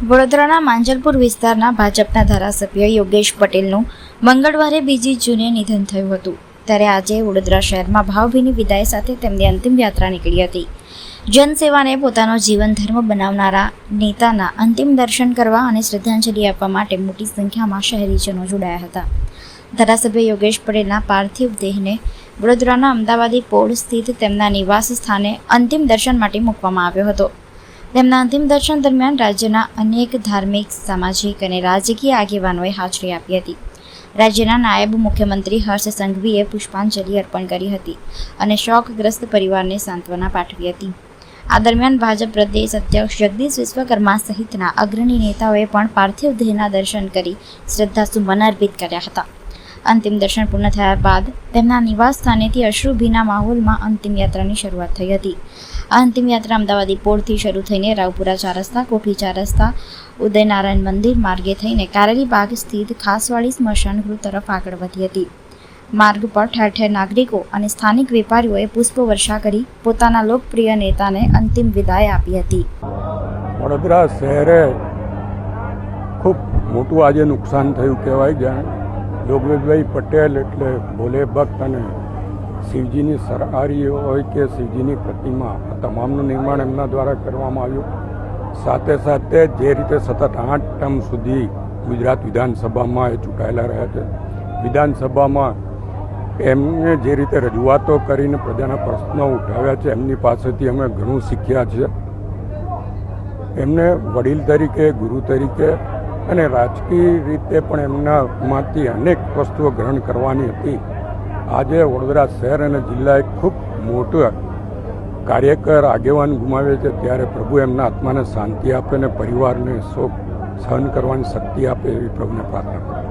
વડોદરાના માંજલપુર વિસ્તારના ભાજપના ધારાસભ્ય યોગેશ પટેલનું મંગળવારે 2 જૂને નિધન થયું હતું. ત્યારે આજે વડોદરા શહેરમાં ભાવભીની વિદાય સાથે તેમની અંતિમ યાત્રા નીકળી હતી. જનસેવાને પોતાનો જીવન ધર્મ બનાવનારા નેતાના અંતિમ દર્શન કરવા અને શ્રદ્ધાંજલિ આપવા માટે મોટી સંખ્યામાં શહેરીજનો જોડાયા હતા. ધારાસભ્ય યોગેશ પટેલના પાર્થિવ દેહને વડોદરાના અમદાવાદી પોળ સ્થિત તેમના નિવાસ સ્થાને અંતિમ દર્શન માટે મૂકવામાં આવ્યો હતો. તેમના અંતિમ દર્શન દરમિયાન રાજ્યના અનેક ધાર્મિક, સામાજિક અને રાજકીય આગેવાનોએ હાજરી આપી હતી. રાજ્યના નાયબ મુખ્યમંત્રી હર્ષ સંઘવીએ પુષ્પાંજલિ અર્પણ કરી હતી અને શોકગ્રસ્ત પરિવારને સાંત્વના પાઠવી હતી. આ દરમિયાન ભાજપ પ્રદેશ અધ્યક્ષ જગદીશ વિશ્વકર્મા સહિતના અગ્રણી નેતાઓએ પણ પાર્થિવ દેહના દર્શન કરી શ્રદ્ધાસુમન અર્પિત કર્યા હતા. અંતિમ દર્શન પૂર્ણ થયા બાદ તેમના નિવાસ સ્થાનેથી અશ્રુભીના માહોલમાં અંતિમ યાત્રાની શરૂઆત થઈ હતી. આ અંતિમ યાત્રા અમદાવાદી પોળથી શરૂ થઈને રાવપુરા 4 રસ્તા, કોઠી 4 રસ્તા, ઉદયનારાયણ મંદિર માર્ગે થઈને કારેલી બાગ સ્થિત ખાસવાડી સ્મશાન ગૃહ તરફ આગળ વધી હતી. માર્ગ પર ઠેર ઠેર નાગરિકો અને સ્થાનિક વેપારીઓએ પુષ્પવર્ષા કરી પોતાના લોકપ્રિય નેતાને અંતિમ વિદાય આપી હતી. વડોદરા શહેરે ખૂબ મોટું આજે નુકસાન થયું કહેવાય. જાણે યોગેશભાઈ પટેલ એટલે ભોલે ભક્ત અને શિવજીની સરારી હોય કે શિવજીની પ્રતિમા, આ તમામનું નિર્માણ એમના દ્વારા કરવામાં આવ્યું. સાથે સાથે જે રીતે સતત 8 ટર્મ સુધી ગુજરાત વિધાનસભામાં એ ચૂંટાયેલા રહ્યા છે, વિધાનસભામાં એમને જે રીતે રજૂઆતો કરીને પ્રજાના પ્રશ્નો ઉઠાવ્યા છે, એમની પાસેથી અમે ઘણું શીખ્યા છે. એમને વડીલ તરીકે, ગુરુ તરીકે અને રાજકીય રીતે પણ એમનામાંથી અનેક વસ્તુઓ ગ્રહણ કરવાની હતી. આજે વડોદરા શહેર અને જિલ્લાએ ખૂબ મોટું કાર્યકર આગેવાન ગુમાવે છે. ત્યારે પ્રભુ એમના આત્માને શાંતિ આપે અને પરિવારને શોક સહન કરવાની શક્તિ આપે એવી પ્રભુને પ્રાર્થના કરું.